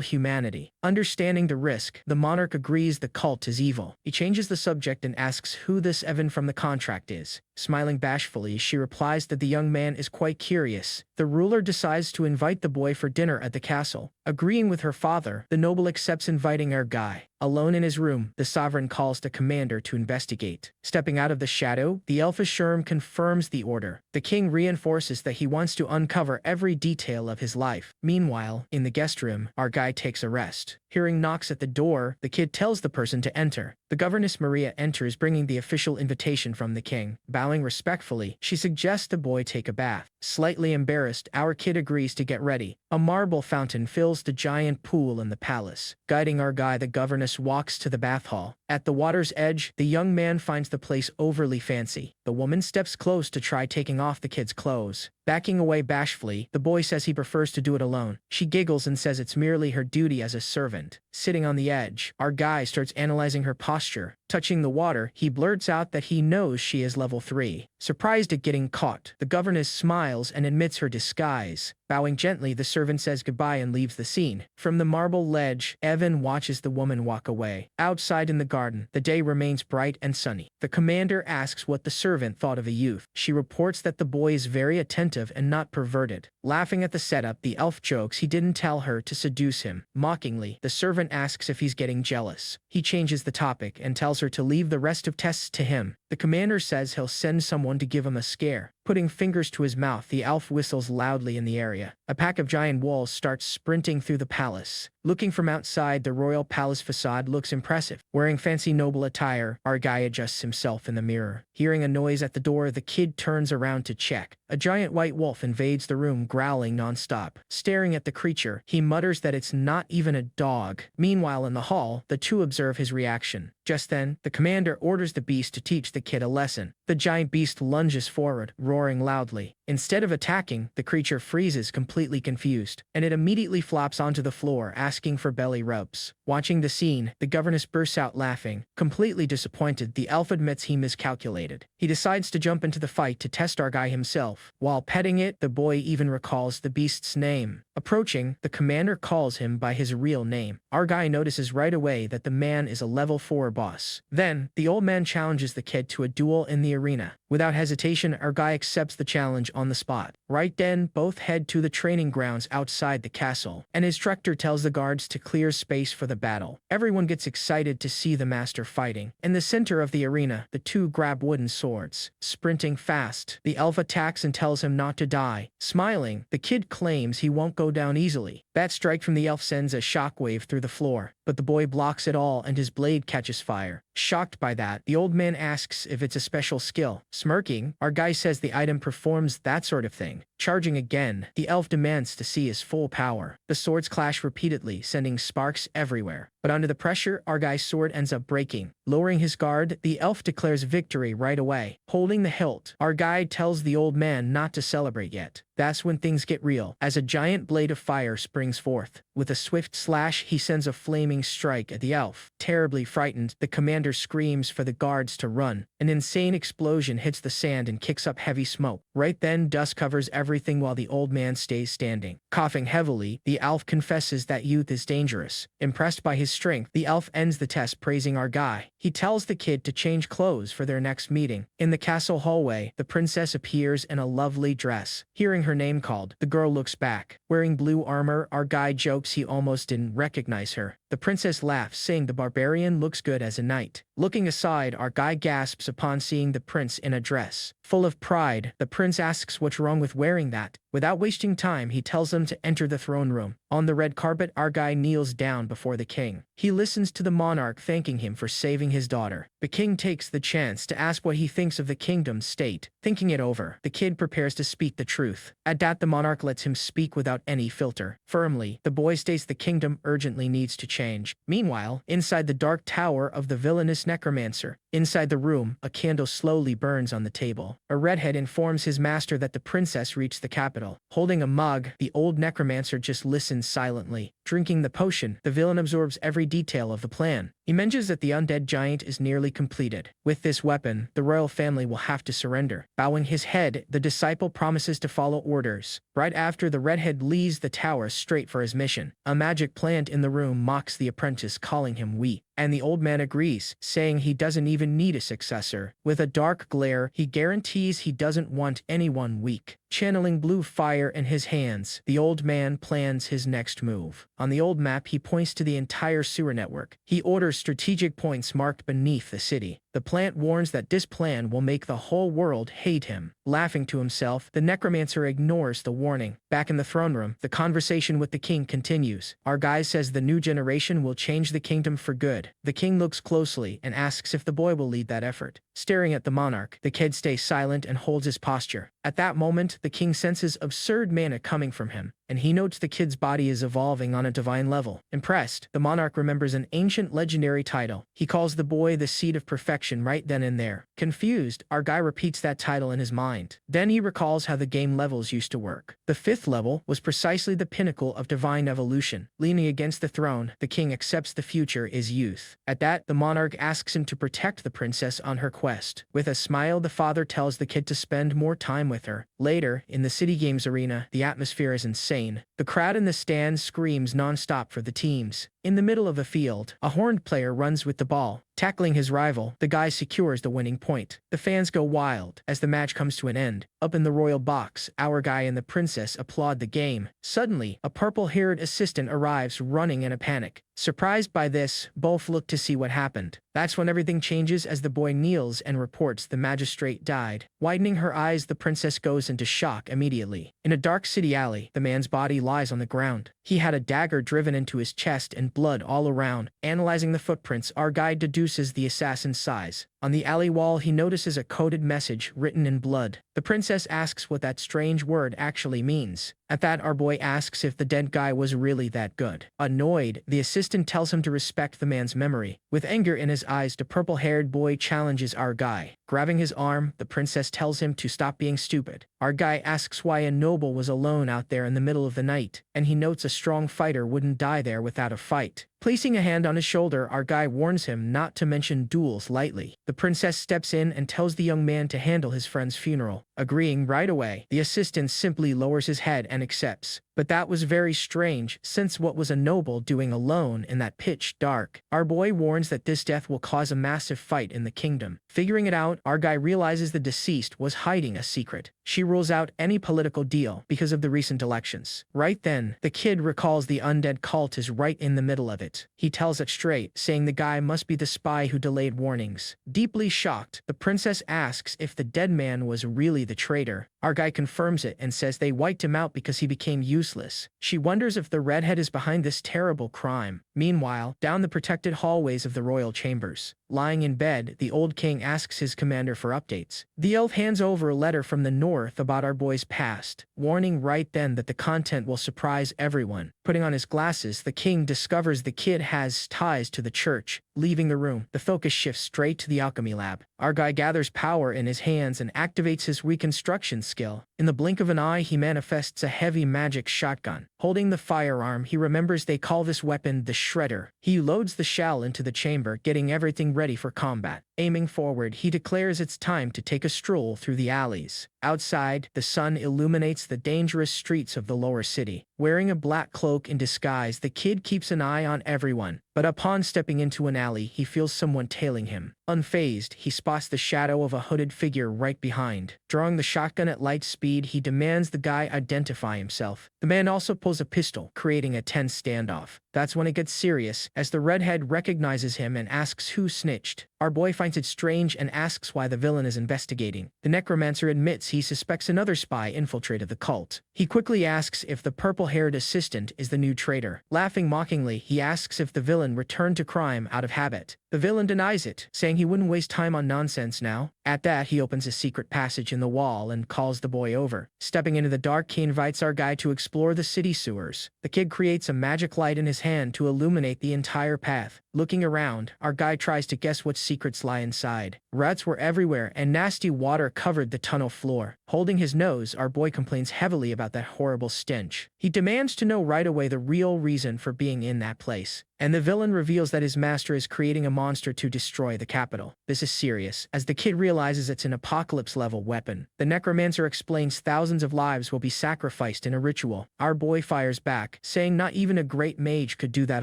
humanity. Understanding the risk, the monarch agrees the cult is evil. He changes the subject and asks who this Evan from the contract is. Smiling bashfully, she replies that the young man is quite curious. The ruler decides to invite the boy for dinner at the castle. Agreeing with her father, the noble accepts inviting our guy. Alone in his room, the sovereign calls the commander to investigate. Stepping out of the shadow, the elfish Sherm confirms the order. The king reinforces that he wants to uncover every detail of his life. Meanwhile, in the guest room, our guy takes a rest. Hearing knocks at the door, the kid tells the person to enter. The governess Maria enters, bringing the official invitation from the king. Bowing respectfully, she suggests the boy take a bath. Slightly embarrassed, our kid agrees to get ready. A marble fountain fills the giant pool in the palace. Guiding our guy, the governess walks to the bath hall. At the water's edge, the young man finds the place overly fancy. The woman steps close to try taking off the kid's clothes. Backing away bashfully, the boy says he prefers to do it alone. She giggles and says it's merely her duty as a servant. Sitting on the edge, our guy starts analyzing her posture. Touching the water, he blurts out that he knows she is level 3. Surprised at getting caught, the governess smiles and admits her disguise. Bowing gently, the servant says goodbye and leaves the scene. From the marble ledge, Evan watches the woman walk away. Outside in the garden, the day remains bright and sunny. The commander asks what the servant thought of a youth. She reports that the boy is very attentive and not perverted. Laughing at the setup, the elf jokes he didn't tell her to seduce him. Mockingly, the servant asks if he's getting jealous. He changes the topic and tells her to leave the rest of tests to him. The commander says he'll send someone to give him a scare. Putting fingers to his mouth, the elf whistles loudly in the area. A pack of giant wolves starts sprinting through the palace. Looking from outside, the royal palace facade looks impressive. Wearing fancy noble attire, our guy adjusts himself in the mirror. Hearing a noise at the door, the kid turns around to check. A giant white wolf invades the room, growling nonstop. Staring at the creature, he mutters that it's not even a dog. Meanwhile, in the hall, the two observe his reaction. Just then, the commander orders the beast to teach the kid a lesson. The giant beast lunges forward, roaring loudly. Instead of attacking, the creature freezes, completely confused, and it immediately flops onto the floor, asking for belly rubs. Watching the scene, the governess bursts out laughing. Completely disappointed, the elf admits he miscalculated. He decides to jump into the fight to test our guy himself. While petting it, the boy even recalls the beast's name. Approaching, the commander calls him by his real name. Our guy notices right away that the man is a level 4 boss. Then, the old man challenges the kid to a duel in the arena. Without hesitation, our guy accepts the challenge on the spot. Right then, both head to the training grounds outside the castle. An instructor tells the guards to clear space for the battle. Everyone gets excited to see the master fighting. In the center of the arena, the two grab wooden swords. Sprinting fast, the elf attacks and tells him not to die. Smiling, the kid claims he won't go down easily. That strike from the elf sends a shockwave through the floor, but the boy blocks it all and his blade catches fire. Shocked by that, the old man asks if it's a special skill. Smirking, our guy says the item performs that sort of thing. Charging again, the elf demands to see his full power. The swords clash repeatedly, sending sparks everywhere. But under the pressure, our guy's sword ends up breaking. Lowering his guard, the elf declares victory right away. Holding the hilt, our guide tells the old man not to celebrate yet. That's when things get real, as a giant blade of fire springs forth. With a swift slash, he sends a flaming strike at the elf. Terribly frightened, the commander screams for the guards to run. An insane explosion hits the sand and kicks up heavy smoke. Right then, dust covers everything while the old man stays standing. Coughing heavily, the elf confesses that youth is dangerous. Impressed by his strength, the elf ends the test praising our guy. He tells the kid to change clothes for their next meeting. In the castle hallway, the princess appears in a lovely dress. Hearing her name called, the girl looks back. Wearing blue armor, our guy jokes he almost didn't recognize her. The princess laughs, saying the barbarian looks good as a knight. Looking aside, our guy gasps upon seeing the prince in a dress. Full of pride, the prince asks what's wrong with wearing that. Without wasting time, he tells them to enter the throne room. On the red carpet, our guy kneels down before the king. He listens to the monarch thanking him for saving his daughter. The king takes the chance to ask what he thinks of the kingdom's state. Thinking it over, the kid prepares to speak the truth. At that, the monarch lets him speak without any filter. Firmly, the boy states the kingdom urgently needs to change. Meanwhile, inside the dark tower of the villainous necromancer, inside the room, a candle slowly burns on the table. A redhead informs his master that the princess reached the capital. Holding a mug, the old necromancer just listens silently. Drinking the potion, the villain absorbs every detail of the plan. He mentions that the undead giant is nearly completed. With this weapon, the royal family will have to surrender. Bowing his head, the disciple promises to follow orders. Right after, the redhead leaves the tower straight for his mission. A magic plant in the room mocks the apprentice, calling him weak. And the old man agrees, saying he doesn't even need a successor. With a dark glare, he guarantees he doesn't want anyone weak. Channeling blue fire in his hands, the old man plans his next move. On the old map, he points to the entire sewer network. He orders strategic points marked beneath the city. The plant warns that this plan will make the whole world hate him. Laughing to himself, the necromancer ignores the warning. Back in the throne room, the conversation with the king continues. Our guy says the new generation will change the kingdom for good. The king looks closely and asks if the boy will lead that effort. Staring at the monarch, the kid stays silent and holds his posture. At that moment, the king senses absurd mana coming from him, and he notes the kid's body is evolving on a divine level. Impressed, the monarch remembers an ancient legendary title. He calls the boy the seed of perfection right then and there. Confused, our guy repeats that title in his mind. Then he recalls how the game levels used to work. The 5th level was precisely the pinnacle of divine evolution. Leaning against the throne, the king accepts the future is youth. At that, the monarch asks him to protect the princess on her quest. With a smile, the father tells the kid to spend more time with her. Later, in the city games arena, the atmosphere is insane. The crowd in the stands screams non-stop for the teams. In the middle of the field, a horned player runs with the ball. Tackling his rival, the guy secures the winning point. The fans go wild as the match comes to an end. Up in the royal box, our guy and the princess applaud the game. Suddenly, a purple-haired assistant arrives running in a panic. Surprised by this, both look to see what happened. That's when everything changes as the boy kneels and reports the magistrate died. Widening her eyes, the princess goes into shock immediately. In a dark city alley, the man's body lies on the ground. He had a dagger driven into his chest and blood all around. Analyzing the footprints, our guide deduces the assassin's size. On the alley wall, he notices a coded message written in blood. The princess asks what that strange word actually means. At that, our boy asks if the dead guy was really that good. Annoyed, the assistant tells him to respect the man's memory. With anger in his eyes, the purple-haired boy challenges our guy. Grabbing his arm, the princess tells him to stop being stupid. Our guy asks why a noble was alone out there in the middle of the night, and he notes a strong fighter wouldn't die there without a fight. Placing a hand on his shoulder, our guy warns him not to mention duels lightly. The princess steps in and tells the young man to handle his friend's funeral. Agreeing right away, the assistant simply lowers his head and accepts. But that was very strange, since what was a noble doing alone in that pitch dark? Our boy warns that this death will cause a massive fight in the kingdom. Figuring it out, our guy realizes the deceased was hiding a secret. She rules out any political deal because of the recent elections. Right then, the kid recalls the undead cult is right in the middle of it. He tells it straight, saying the guy must be the spy who delayed warnings. Deeply shocked, the princess asks if the dead man was really the traitor. Our guy confirms it and says they wiped him out because he became useless useless. She wonders if the redhead is behind this terrible crime. Meanwhile, down the protected hallways of the royal chambers, lying in bed, the old king asks his commander for updates. The elf hands over a letter from the north about our boy's past, warning right then that the content will surprise everyone. Putting on his glasses, the king discovers the kid has ties to the church. Leaving the room, the focus shifts straight to the alchemy lab. Our guy gathers power in his hands and activates his reconstruction skill. In the blink of an eye, he manifests a heavy magic shotgun. Holding the firearm, he remembers they call this weapon the Shredder. He loads the shell into the chamber, getting everything ready for combat. Aiming forward, he declares it's time to take a stroll through the alleys. Outside, the sun illuminates the dangerous streets of the lower city. Wearing a black cloak in disguise, the kid keeps an eye on everyone. But upon stepping into an alley, he feels someone tailing him. Unfazed, he spots the shadow of a hooded figure right behind. Drawing the shotgun at light speed, he demands the guy identify himself. The man also pulls a pistol, creating a tense standoff. That's when it gets serious, as the redhead recognizes him and asks who snitched. Our boy finds it strange and asks why the villain is investigating. The necromancer admits he suspects another spy infiltrated the cult. He quickly asks if the purple-haired assistant is the new traitor. Laughing mockingly, he asks if the villain returned to crime out of habit. The villain denies it, saying he wouldn't waste time on nonsense now. At that, he opens a secret passage in the wall and calls the boy over. Stepping into the dark, he invites our guy to explore the city sewers. The kid creates a magic light in his hand to illuminate the entire path. Looking around, our guy tries to guess what secrets lie inside. Rats were everywhere, and nasty water covered the tunnel floor. Holding his nose, our boy complains heavily about that horrible stench. He demands to know right away the real reason for being in that place. And the villain reveals that his master is creating a monster to destroy the capital. This is serious, as the kid realizes it's an apocalypse-level weapon. The necromancer explains thousands of lives will be sacrificed in a ritual. Our boy fires back, saying not even a great mage could do that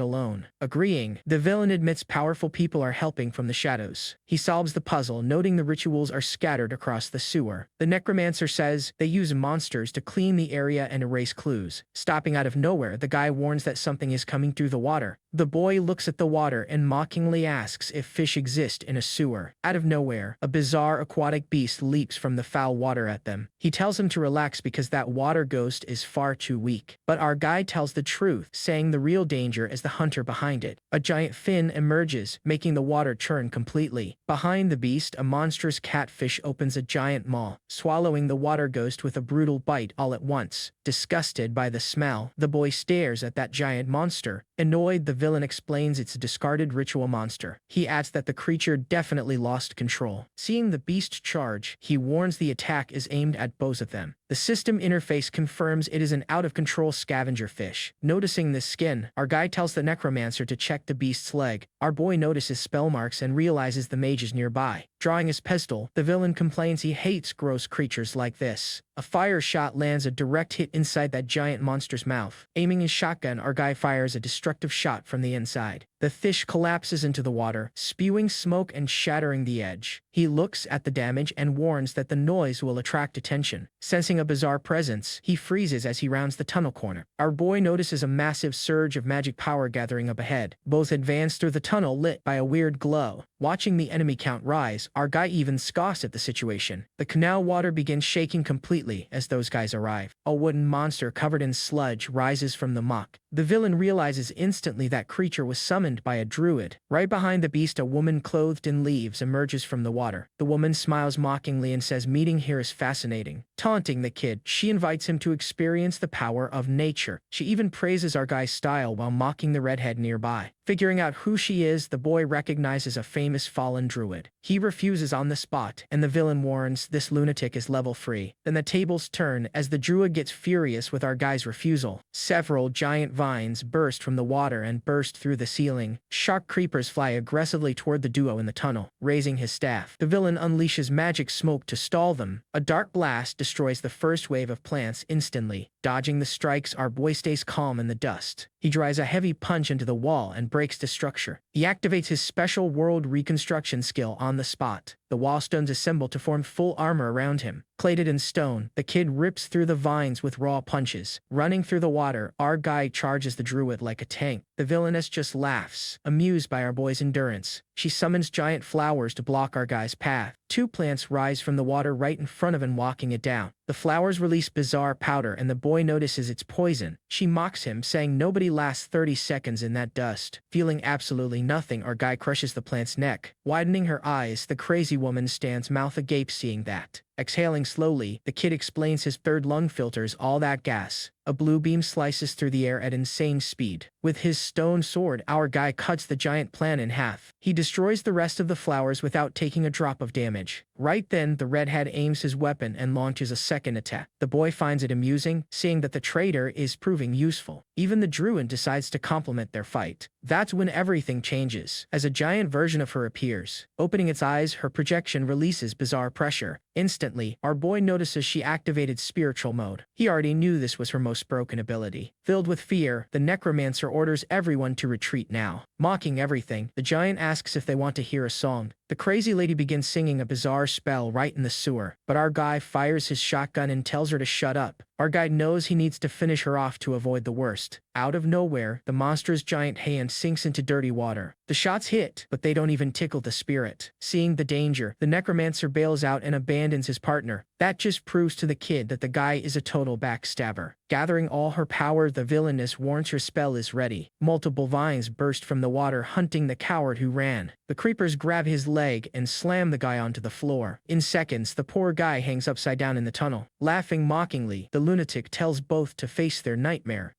alone. Agreeing, the villain admits powerful people are helping from the shadows. He solves the puzzle, noting the rituals are scattered across the sewer. The necromancer says they use monsters to clean the area and erase clues. Stopping out of nowhere, the guy warns that something is coming through the water. The boy looks at the water and mockingly asks if fish exist in a sewer. Out of nowhere, a bizarre aquatic beast leaps from the foul water at them. He tells him to relax because that water ghost is far too weak. But our guide tells the truth, saying the real danger is the hunter behind it. A giant fin emerges, making the water churn completely. Behind the beast, a monstrous catfish opens a giant maw, swallowing the water ghost with a brutal bite all at once. Disgusted by the smell, the boy stares at that giant monster. Annoyed, the villain explains it's a discarded ritual monster. He adds that the creature definitely lost control. Seeing the beast charge, he warns the attack is aimed at both of them. The system interface confirms it is an out-of-control scavenger fish. Noticing this skin, our guy tells the necromancer to check the beast's leg. Our boy notices spell marks and realizes the mage is nearby. Drawing his pistol, the villain complains he hates gross creatures like this. A fire shot lands a direct hit inside that giant monster's mouth. Aiming his shotgun, our guy fires a destructive shot from the inside. The fish collapses into the water, spewing smoke and shattering the edge. He looks at the damage and warns that the noise will attract attention. Sensing a bizarre presence, he freezes as he rounds the tunnel corner. Our boy notices a massive surge of magic power gathering up ahead. Both advance through the tunnel lit by a weird glow. Watching the enemy count rise, our guy even scoffs at the situation. The canal water begins shaking completely as those guys arrive. A wooden monster covered in sludge rises from the muck. The villain realizes instantly that creature was summoned by a druid. Right behind the beast, a woman clothed in leaves emerges from the water. The woman smiles mockingly and says meeting here is fascinating. Taunting the kid, she invites him to experience the power of nature. She even praises our guy's style while mocking the redhead nearby. Figuring out who she is, the boy recognizes a famous fallen druid. He refuses on the spot, and the villain warns this lunatic is level free. Then the tables turn as the druid gets furious with our guy's refusal. Several giant vines burst from the water and burst through the ceiling. Shark creepers fly aggressively toward the duo in the tunnel. Raising his staff, the villain unleashes magic smoke to stall them. A dark blast destroys the first wave of plants instantly. Dodging the strikes, our boy stays calm in the dust. He drives a heavy punch into the wall and breaks the structure. He activates his special world reconstruction skill on the spot. The wall stones assemble to form full armor around him. Plated in stone, the kid rips through the vines with raw punches. Running through the water, our guy charges the druid like a tank. The villainess just laughs, amused by our boy's endurance. She summons giant flowers to block our guy's path. 2 plants rise from the water right in front of him, walking it down. The flowers release bizarre powder and the boy notices it's poison. She mocks him, saying nobody lasts 30 seconds in that dust. Feeling absolutely nothing, our guy crushes the plant's neck. Widening her eyes, the crazy woman stands mouth agape seeing that. Exhaling slowly, the kid explains his third lung filters all that gas. A blue beam slices through the air at insane speed. With his stone sword, our guy cuts the giant plant in half. He destroys the rest of the flowers without taking a drop of damage. Right then, the redhead aims his weapon and launches a second attack. The boy finds it amusing, seeing that the traitor is proving useful. Even the druid decides to compliment their fight. That's when everything changes, as a giant version of her appears. Opening its eyes, her projection releases bizarre pressure. Instantly, our boy notices she activated spiritual mode. He already knew this was her most broken ability. Filled with fear, the necromancer orders everyone to retreat now. Mocking everything, the giant asks if they want to hear a song. The crazy lady begins singing a bizarre spell right in the sewer, but our guy fires his shotgun and tells her to shut up. Our guy knows he needs to finish her off to avoid the worst. Out of nowhere, the monster's giant hand sinks into dirty water. The shots hit, but they don't even tickle the spirit. Seeing the danger, the necromancer bails out and abandons his partner. That just proves to the kid that the guy is a total backstabber. Gathering all her power, the villainess warns her spell is ready. Multiple vines burst from the water, hunting the coward who ran. The creepers grab his leg and slam the guy onto the floor. In seconds, the poor guy hangs upside down in the tunnel. Laughing mockingly, the lunatic tells both to face their nightmare.